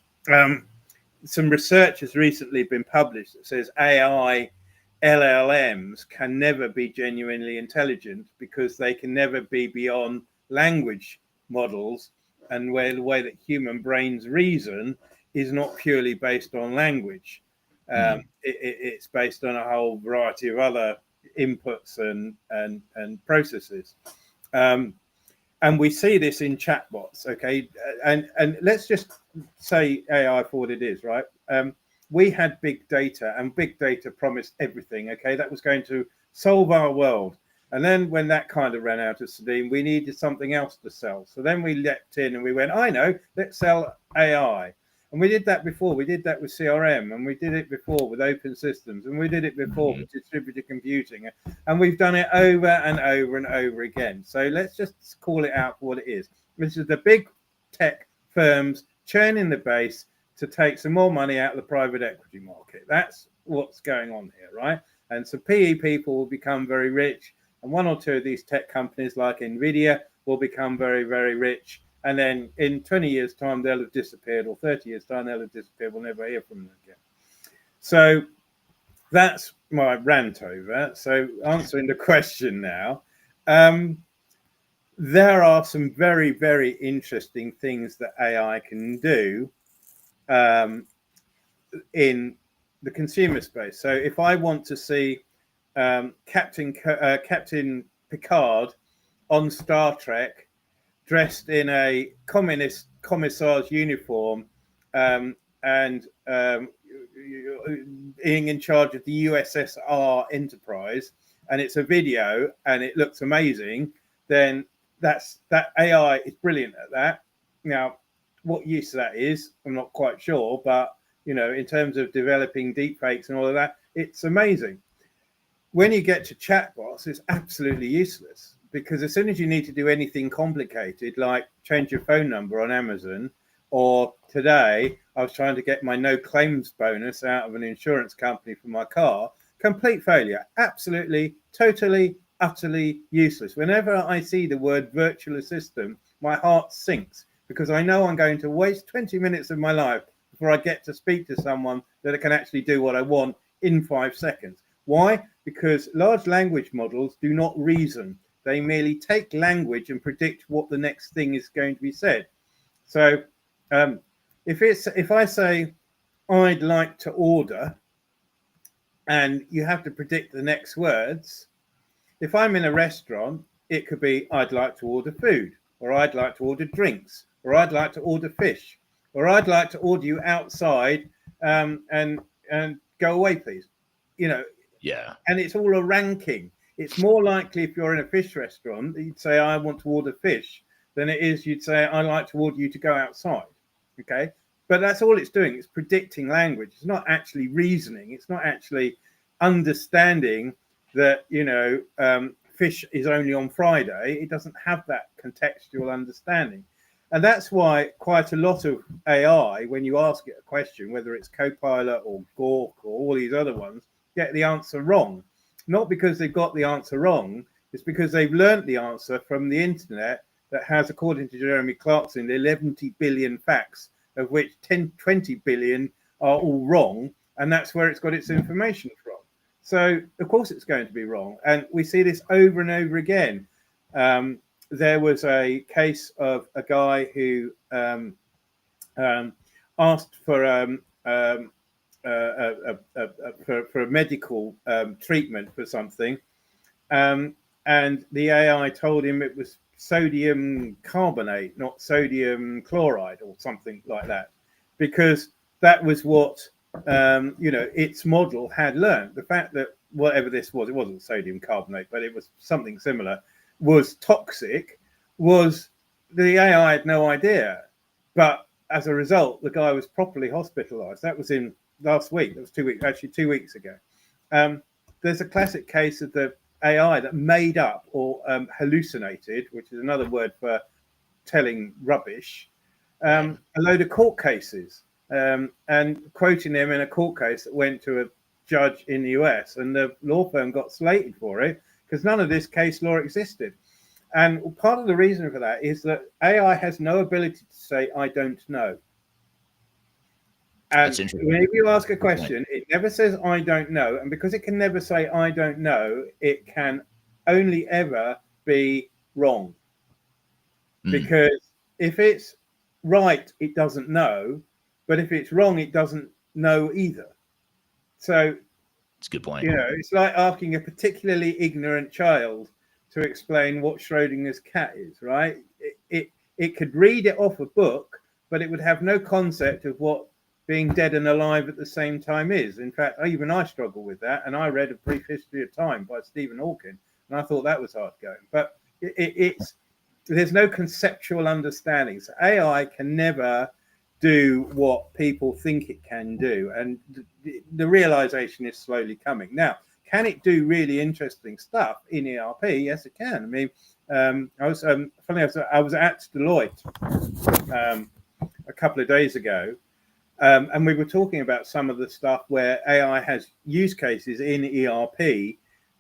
some research has recently been published that says AI LLMs can never be genuinely intelligent because they can never be beyond language models, and where the way that human brains reason is not purely based on language. It's based on a whole variety of other inputs and processes, and we see this in chatbots. Okay, and let's just say AI for what it is, right? We had big data, and big data promised everything. Okay, that was going to solve our world. And then when that kind of ran out of steam, we needed something else to sell. So then we leapt in and we went, I know, let's sell AI. And we did that before. We did that with CRM, and we did it before with open systems, and we did it before with distributed computing. And we've done it over and over and over again. So let's just call it out for what it is. This is the big tech firms churning the base to take some more money out of the private equity market. That's what's going on here, right? And so PE people will become very rich, and one or two of these tech companies like NVIDIA will become very, very rich. And then in 20 years' time, they'll have disappeared, or 30 years' time, they'll have disappeared. We'll never hear from them again. So that's my rant over. So answering the question now, there are some very, very interesting things that AI can do in the consumer space. So if I want to see Captain Picard on Star Trek dressed in a communist commissar's uniform and being in charge of the USSR Enterprise, and it's a video and it looks amazing, then that AI is brilliant at that. Now, what use that is, I'm not quite sure, but in terms of developing deepfakes and all of that, it's amazing. When you get to chatbots, it's absolutely useless, because as soon as you need to do anything complicated, like change your phone number on Amazon, or today I was trying to get my no claims bonus out of an insurance company for my car, complete failure, absolutely, totally, utterly useless. Whenever I see the word virtual assistant, my heart sinks, because I know I'm going to waste 20 minutes of my life before I get to speak to someone that can actually do what I want in 5 seconds. Why? Because large language models do not reason. They merely take language and predict what the next thing is going to be said. So if I say, I'd like to order, and you have to predict the next words, if I'm in a restaurant, it could be, I'd like to order food, or I'd like to order drinks, or I'd like to order fish, or I'd like to order you outside and go away, please. Yeah. And it's all a ranking. It's more likely if you're in a fish restaurant that you'd say, I want to order fish, than it is you'd say, I'd like to order you to go outside. Okay. But that's all it's doing. It's predicting language. It's not actually reasoning. It's not actually understanding that, fish is only on Friday. It doesn't have that contextual understanding. And that's why quite a lot of AI, when you ask it a question, whether it's Copilot or Gawk or all these other ones, get the answer wrong. Not because they've got the answer wrong, it's because they've learned the answer from the internet that has, according to Jeremy Clarkson, 11 billion facts, of which 20 billion are all wrong, and that's where it's got its information from. So, of course, it's going to be wrong. And we see this over and over again. There was a case of a guy who asked for a medical treatment for something, and the AI told him it was sodium carbonate, not sodium chloride, or something like that, because that was what its model had learned. The fact that whatever this was, it wasn't sodium carbonate, but it was something similar, was toxic, was the AI had no idea. But as a result, the guy was properly hospitalized. That was in last week. That was 2 weeks, actually 2 weeks ago. There's a classic case of the AI that made up or hallucinated, which is another word for telling rubbish, a load of court cases, and quoting them in a court case that went to a judge in the US, and the law firm got slated for it because none of this case law existed. And part of the reason for that is that AI has no ability to say, I don't know. And whenever you ask a question, it never says, I don't know. And because it can never say, I don't know, it can only ever be wrong. Because if it's right, it doesn't know. But if it's wrong, it doesn't know either. So it's a good point. It's like asking a particularly ignorant child to explain what Schrodinger's cat is, right? It could read it off a book, but it would have no concept of what being dead and alive at the same time is. In fact, even I struggle with that. And I read A Brief History of Time by Stephen Hawking, and I thought that was hard going. But there's no conceptual understanding. So AI can never do what people think it can do. And the realization is slowly coming. Now, can it do really interesting stuff in ERP? Yes, it can. I mean, I was at Deloitte a couple of days ago, and we were talking about some of the stuff where AI has use cases in ERP,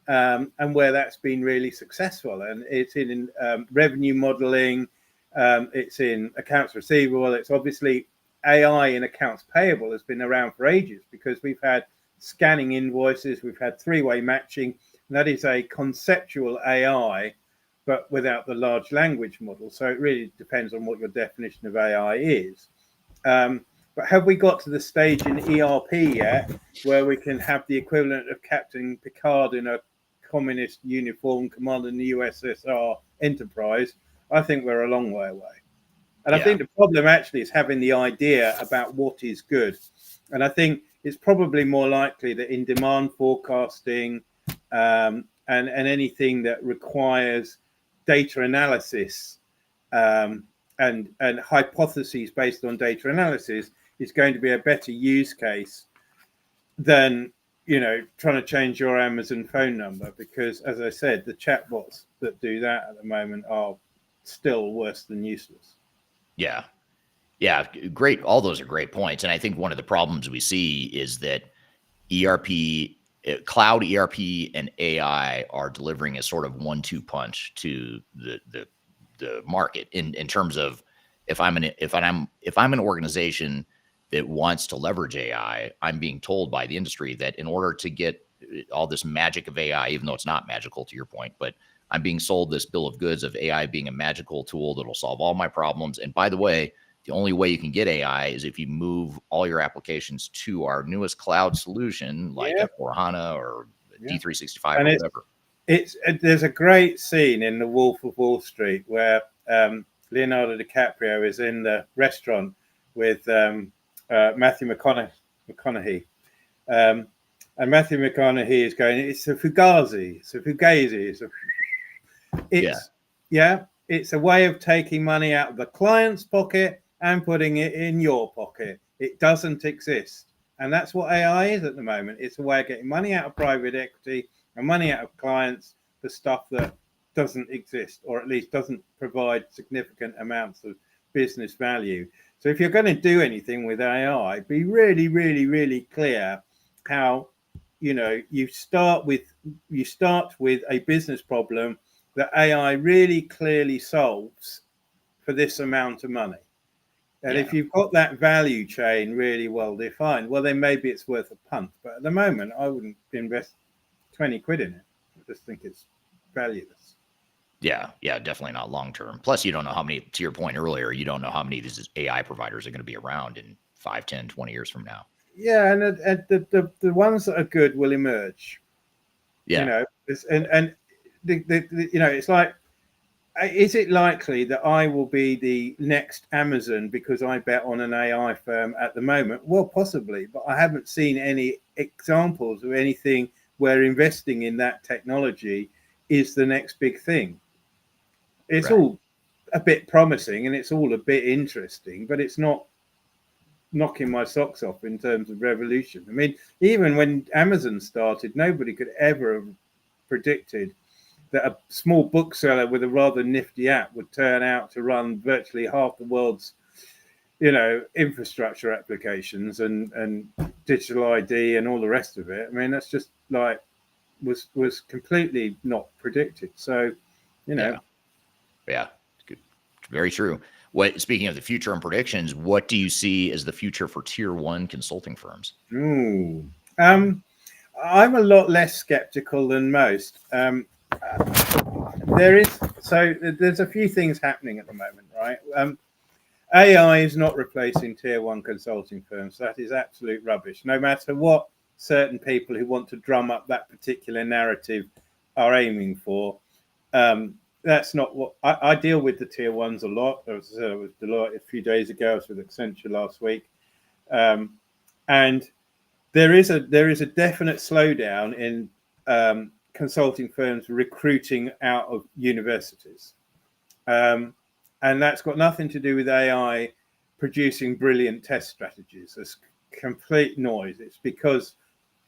and where that's been really successful. And it's in revenue modeling, it's in accounts receivable. It's obviously AI in accounts payable has been around for ages, because we've had scanning invoices, we've had three-way matching, and that is a conceptual AI, but without the large language model. So it really depends on what your definition of AI is. But have we got to the stage in ERP yet where we can have the equivalent of Captain Picard in a communist uniform commanding the USSR Enterprise? I think we're a long way away. And I think the problem actually is having the idea about what is good. And I think it's probably more likely that in demand forecasting and anything that requires data analysis and hypotheses based on data analysis is going to be a better use case than, trying to change your Amazon phone number, because, as I said, the chatbots that do that at the moment are still worse than useless. Yeah. Yeah. Great. All those are great points. And I think one of the problems we see is that cloud ERP and AI are delivering a sort of 1-2 punch to the market in terms of, if I'm an organization that wants to leverage AI, I'm being told by the industry that in order to get all this magic of AI, even though it's not magical to your point, but I'm being sold this bill of goods of AI being a magical tool that'll solve all my problems. And by the way, the only way you can get AI is if you move all your applications to our newest cloud solution, like S/4HANA or D365 or whatever. There's a great scene in The Wolf of Wall Street where Leonardo DiCaprio is in the restaurant with Matthew McConaughey. And Matthew McConaughey is going, it's a fugazi. It's a way of taking money out of the client's pocket and putting it in your pocket. It doesn't exist. And that's what AI is at the moment. It's a way of getting money out of private equity and money out of clients for stuff that doesn't exist, or at least doesn't provide significant amounts of business value. So if you're going to do anything with AI, be really, really, really clear how, you start with a business problem that AI really clearly solves for this amount of money. And if you've got that value chain really well defined, well, then maybe it's worth a punt. But at the moment, I wouldn't invest 20 quid in it. I just think it's valueless. Yeah, definitely not long term. Plus, you don't know how many, to your point earlier, you don't know how many of these AI providers are going to be around in 5, 10, 20 years from now. Yeah, and the ones that are good will emerge. Yeah. It's like, is it likely that I will be the next Amazon because I bet on an AI firm at the moment? Well, possibly, but I haven't seen any examples of anything where investing in that technology is the next big thing. It's all a bit promising and it's all a bit interesting, but it's not knocking my socks off in terms of revolution. I mean, even when Amazon started, nobody could ever have predicted that a small bookseller with a rather nifty app would turn out to run virtually half the world's, infrastructure applications and digital ID and all the rest of it. I mean, that's just like was completely not predicted. So, Yeah, good. Very true. Speaking of the future and predictions, what do you see as the future for tier 1 consulting firms? I'm a lot less skeptical than most. There's a few things happening at the moment, right? AI is not replacing tier 1 consulting firms. That is absolute rubbish. No matter what certain people who want to drum up that particular narrative are aiming for. That's not what I deal with. The tier 1s a lot. I was Deloitte a few days ago. I was with Accenture last week, and there is a definite slowdown in consulting firms recruiting out of universities, and that's got nothing to do with AI producing brilliant test strategies. It's complete noise. It's because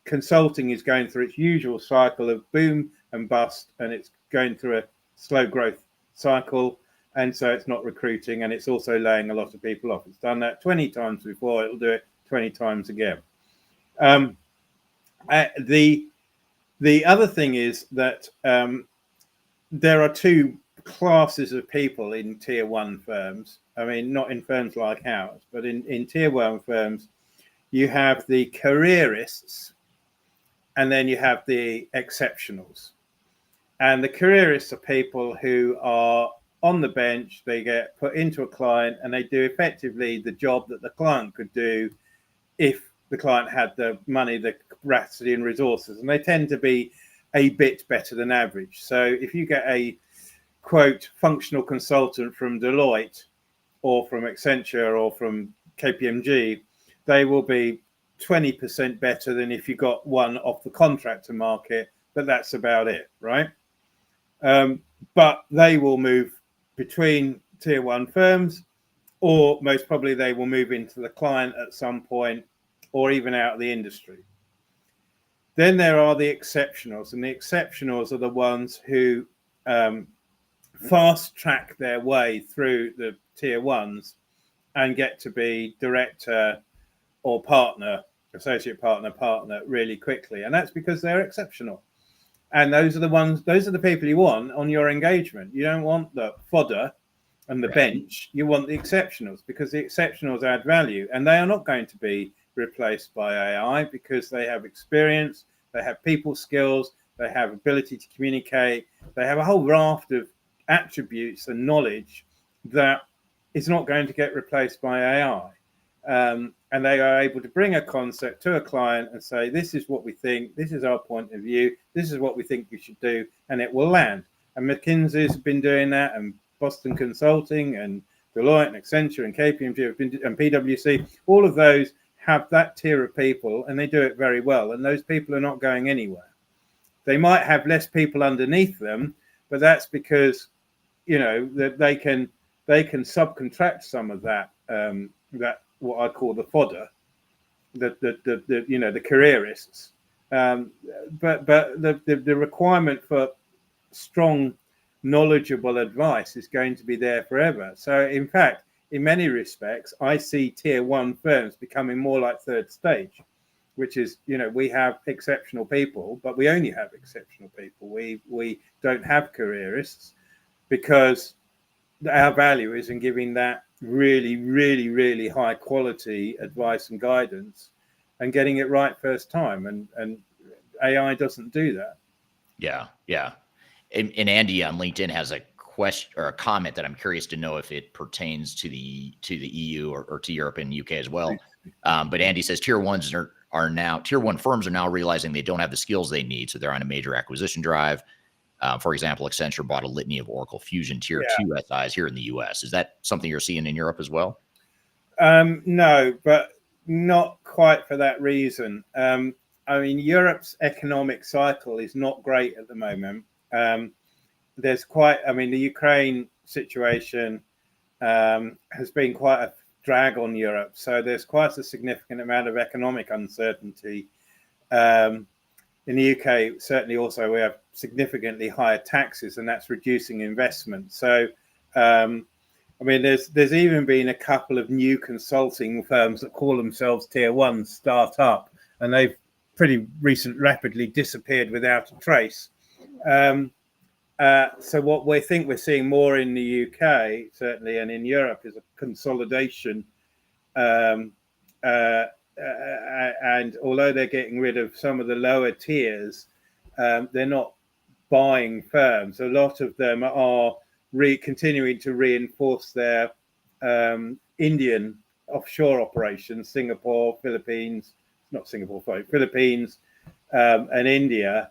consulting is going through its usual cycle of boom and bust, and it's going through a slow growth cycle, and so it's not recruiting, and it's also laying a lot of people off. It's done that 20 times before. It'll do it 20 times again. The other thing is that there are two classes of people in tier 1 firms. I mean, not in firms like ours, but in tier 1 firms, you have the careerists and then you have the exceptionals. And the careerists are people who are on the bench. They get put into a client and they do effectively the job that the client could do if the client had the money, the capacity and resources. And they tend to be a bit better than average. So if you get a, quote, functional consultant from Deloitte or from Accenture or from KPMG, they will be 20% better than if you got one off the contractor market, but that's about it, right? But they will move between tier one firms, or most probably they will move into the client at some point, or even out of the industry. Then there are the exceptionals, and the exceptionals are the ones who fast track their way through the tier ones and get to be director or partner, associate partner really quickly. And that's because they're exceptional. And those are the people you want on your engagement. You don't want the fodder and the bench. You want the exceptionals, because the exceptionals add value, and they are not going to be replaced by AI, because they have experience, they have people skills, they have ability to communicate, they have a whole raft of attributes and knowledge that is not going to get replaced by AI. And they are able to bring a concept to a client and say, this is what we think, this is our point of view, this is what we think you should do, and it will land. And McKinsey's been doing that, and Boston Consulting and Deloitte and Accenture and KPMG have been, and PwC, all of those have that tier of people, and they do it very well. And those people are not going anywhere. They might have less people underneath them, but that's because, you know, that they can subcontract some of that, that what I call the fodder, the you know, the careerists. But the requirement for strong, knowledgeable advice is going to be there forever. So in fact, in many respects, I see tier one firms becoming more like third stage, which is, you know, we have exceptional people, but we only have exceptional people. We don't have careerists, because our value is in giving that really, really, really high quality advice and guidance and getting it right first time. And AI doesn't do that. Yeah. Yeah. And Andy on LinkedIn has a question or a comment that I'm curious to know if it pertains to the EU or to Europe and UK as well. But Andy says tier one firms are now realizing they don't have the skills they need. So they're on a major acquisition drive. For example, Accenture bought a litany of Oracle Fusion tier 2 SIs here in the US. Is that something you're seeing in Europe as well? No, but not quite for that reason. I mean, Europe's economic cycle is not great at the moment. There's the Ukraine situation has been quite a drag on Europe. So there's quite a significant amount of economic uncertainty. In the UK, certainly also we have significantly higher taxes, and that's reducing investment. So, there's even been a couple of new consulting firms that call themselves tier one start up, and they've rapidly disappeared without a trace. So what we think we're seeing more in the UK, certainly, and in Europe, is a consolidation. And although they're getting rid of some of the lower tiers, they're not buying firms. A lot of them are continuing to reinforce their Indian offshore operations, Philippines, and India.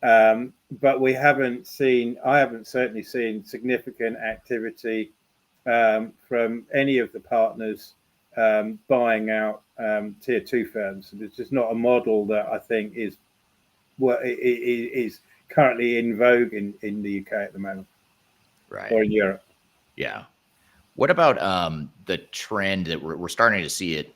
But I haven't certainly seen significant activity from any of the partners buying out tier two firms. It's just not a model that I think is currently in vogue in the UK at the moment, right? Or in Europe. Yeah. What about the trend that we're starting to see it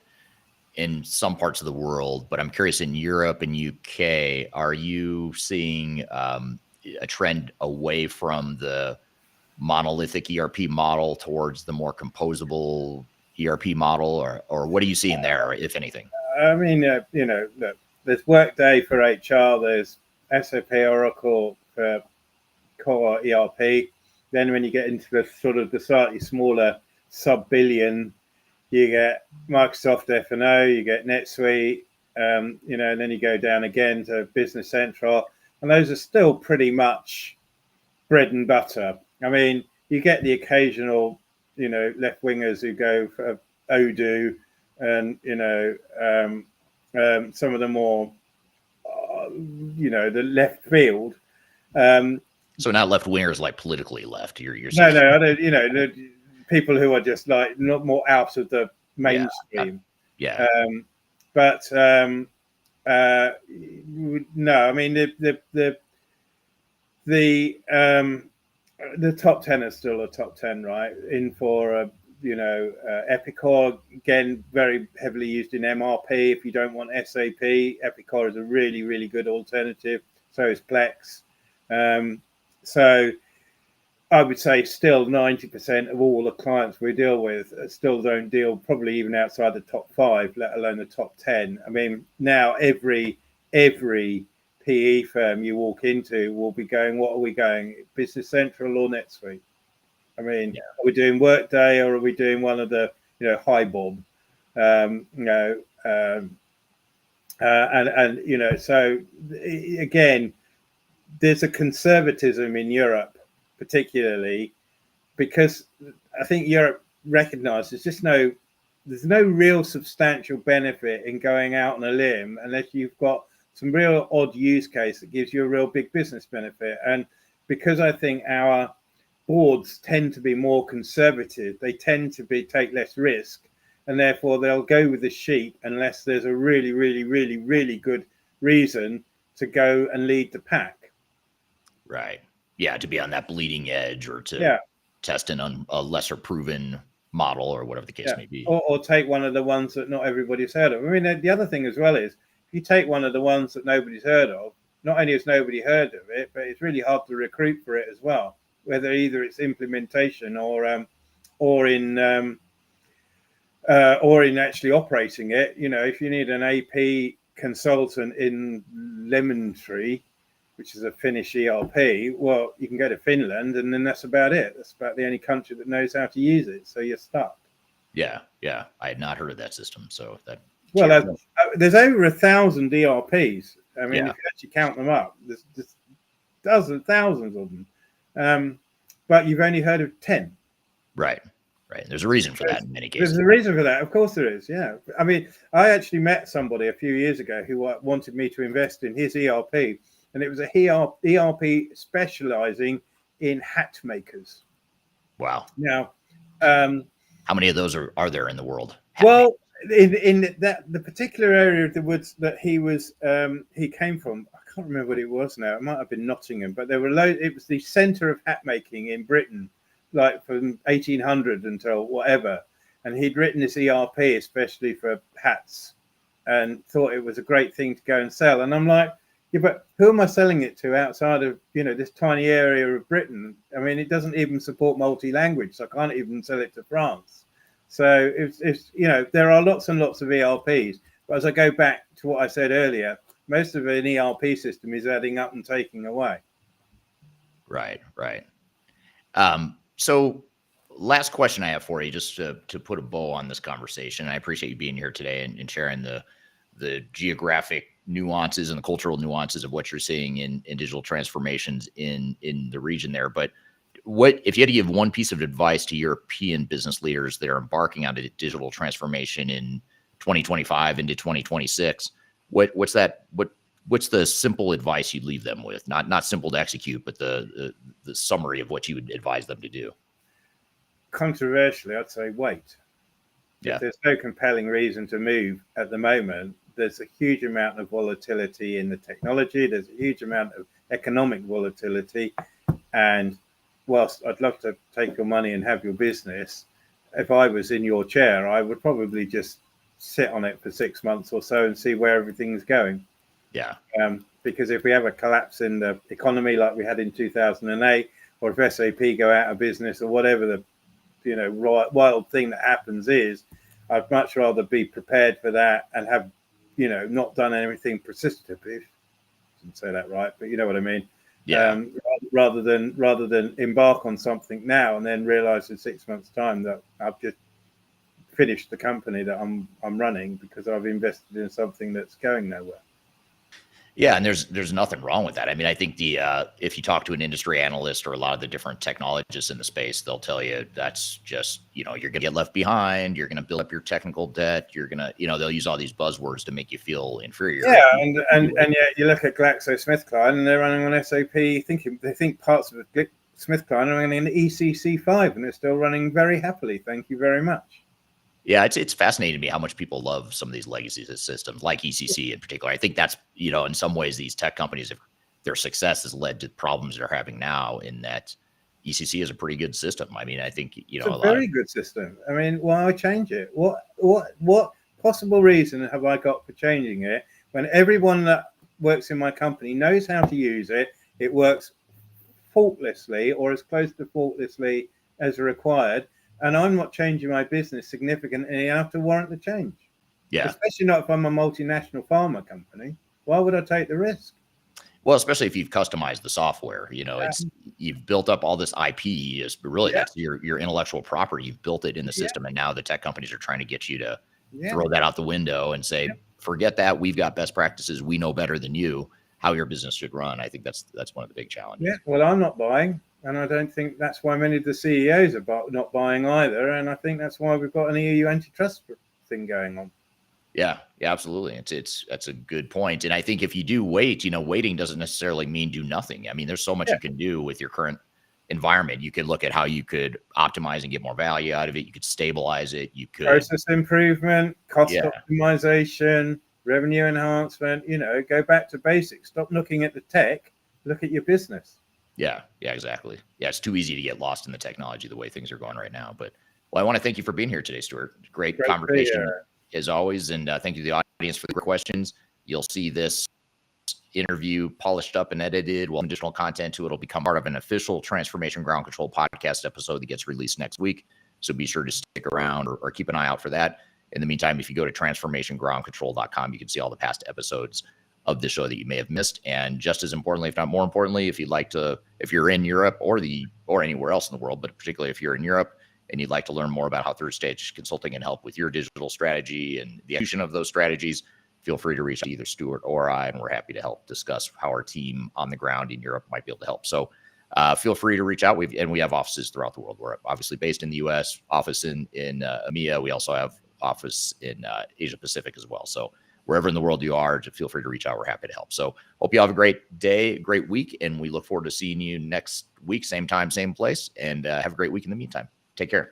in some parts of the world, but I'm curious, in Europe and UK, are you seeing a trend away from the monolithic ERP model towards the more composable ERP model, or what are you seeing there, if anything? I mean, look, there's Workday for HR, there's SAP Oracle for core ERP. Then when you get into the sort of the slightly smaller sub-billion, you get Microsoft F&O, you get NetSuite, and then you go down again to Business Central, and those are still pretty much bread and butter. I mean, you get the occasional, left wingers who go for Odoo, and some of the more, the left field. So not left wingers like politically left. You're no, saying. I don't. The people who are just like not more out of the mainstream. Yeah. but no, I mean the top 10 are still a top 10, right? In for 𝗦𝘂𝗿𝘁, again, very heavily used in MRP. If you don't want SAP, 𝗦𝘂𝗿𝘁 is a really, really good alternative. So is Plex. So I would say still 90% of all the clients we deal with still don't deal, probably even outside the top 5, let alone the top 10. I mean, now every PE firm you walk into will be going, what are we going? Business Central or NetSuite? I mean, are we doing Workday or are we doing one of the, HiBob? So again, there's a conservatism in Europe, particularly because I think Europe recognizes there's no real substantial benefit in going out on a limb unless you've got some real odd use case that gives you a real big business benefit. And because I think our boards tend to be more conservative, they tend to take less risk, and therefore they'll go with the sheep unless there's a really, really, really, really good reason to go and lead the pack. Right. Yeah, to be on that bleeding edge or to test on a lesser proven model or whatever the case may be. Or take one of the ones that not everybody's heard of. I mean, the other thing as well is, if you take one of the ones that nobody's heard of, not only has nobody heard of it, but it's really hard to recruit for it as well, whether either it's implementation or in actually operating it. If you need an AP consultant in 𝗦𝘁𝘂𝗿𝘁, which is a Finnish ERP, well, you can go to Finland, and then that's about it. That's about the only country that knows how to use it. So you're stuck. Yeah. I had not heard of that system. So that. Well, there's over 1,000 ERPs. I mean, if you actually count them up, there's thousands of them. But you've only heard of 10. Right. There's a reason for that in many cases. There's a reason for that. Of course there is. Yeah. I mean, I actually met somebody a few years ago who wanted me to invest in his ERP. And it was a ERP specializing in hat makers. Wow. Now, how many of those are there in the world? Well, in the particular area of the woods that he came from, I can't remember what it was now. It might have been Nottingham, but there were it was the center of hat making in Britain, like from 1800 until whatever. And he'd written this ERP especially for hats, and thought it was a great thing to go and sell. And I'm like, yeah, but who am I selling it to outside of this tiny area of Britain? I mean, it doesn't even support multi-language, so I can't even sell it to France. So it's there are lots and lots of ERPs, but as I go back to what I said earlier, most of an ERP system is adding up and taking away. Right. So last question I have for you, just to put a bow on this conversation. I appreciate you being here today and sharing the geographic nuances and the cultural nuances of what you're seeing in digital transformations in the region there. But what if you had to give one piece of advice to European business leaders that are embarking on a digital transformation in 2025 into 2026? What's the simple advice you'd leave them with? Not simple to execute, but the summary of what you would advise them to do. Controversially, I'd say wait. Yeah. If there's no compelling reason to move at the moment, there's a huge amount of volatility in the technology. There's a huge amount of economic volatility. And whilst I'd love to take your money and have your business, if I was in your chair, I would probably just sit on it for 6 months or so and see where everything's going. Yeah. Because if we have a collapse in the economy like we had in 2008, or if SAP go out of business or whatever the wild thing that happens is, I'd much rather be prepared for that and have not done anything precipitative. I didn't say that right, but you know what I mean. Yeah. Rather than embark on something now and then realize in 6 months' time that I've just finished the company that I'm running because I've invested in something that's going nowhere. Yeah, and there's nothing wrong with that. I mean, I think if you talk to an industry analyst or a lot of the different technologists in the space, they'll tell you that's just, you're going to get left behind. You're going to build up your technical debt. You're going to, they'll use all these buzzwords to make you feel inferior. Yeah, and yet you look at GlaxoSmithKline and they're running on SAP. They think parts of GlaxoSmithKline are running an ECC5 and they're still running very happily. Thank you very much. Yeah, it's fascinating to me how much people love some of these legacy systems, like ECC in particular. I think that's, in some ways, these tech companies, their success has led to problems they're having now. In that ECC is a pretty good system. I mean, I think It's a a lot of very good system. I mean, why change it? What possible reason have I got for changing it when everyone that works in my company knows how to use it? It works faultlessly, or as close to faultlessly as required, and I'm not changing my business significantly enough to warrant the change. yeah. Especially not if I'm a multinational pharma company. Why would I take the risk? Well, especially if you've customized the software, Um, you've built up all this IP. But really, yeah, that's your intellectual property. You've built it in the yeah, system, and now the tech companies are trying to get you to yeah, throw that out the window and yeah, say, "Forget that. We've got best practices. We know better than you how your business should run." I think that's one of the big yeah. challenges. Well, I'm not buying, and I don't think that's why many of the CEOs are not buying either. And I think that's why we've got an EU antitrust thing going on. Yeah, yeah, absolutely. That's a good point. And I think if you do wait, waiting doesn't necessarily mean do nothing. I mean, there's so much Yeah, you can do with your current environment. You could look at how you could optimize and get more value out of it. You could stabilize it. You could, process improvement, cost yeah, optimization, revenue enhancement. Go back to basics. Stop looking at the tech. Look at your business. yeah, yeah, exactly. Yeah, it's too easy to get lost in the technology the way things are going right now. But well, I want to thank you for being here today, Stuart. Great Great to be conversation here. as always, and thank you to the audience for the great questions. You'll see this interview polished up and edited. We'll have additional content to it. It'll become part of an official Transformation Ground Control podcast episode that gets released next week. So be sure to stick around or keep an eye out for that. In the meantime, if you go to transformationgroundcontrol.com, you can see all the past episodes of the show that you may have missed. And just as importantly, if not more importantly, if you're in Europe or anywhere else in the world, but particularly if you're in Europe and you'd like to learn more about how Third Stage Consulting can help with your digital strategy and the execution of those strategies, feel free to reach out to either Stuart or I, and we're happy to help discuss how our team on the ground in Europe might be able to help. So feel free to reach out. We have offices throughout the world. We're obviously based in the U.S., office in EMEA. We also have office in Asia Pacific as well. So wherever in the world you are, feel free to reach out. We're happy to help. So hope you have a great day, great week, and we look forward to seeing you next week, same time, same place. And have a great week in the meantime. Take care.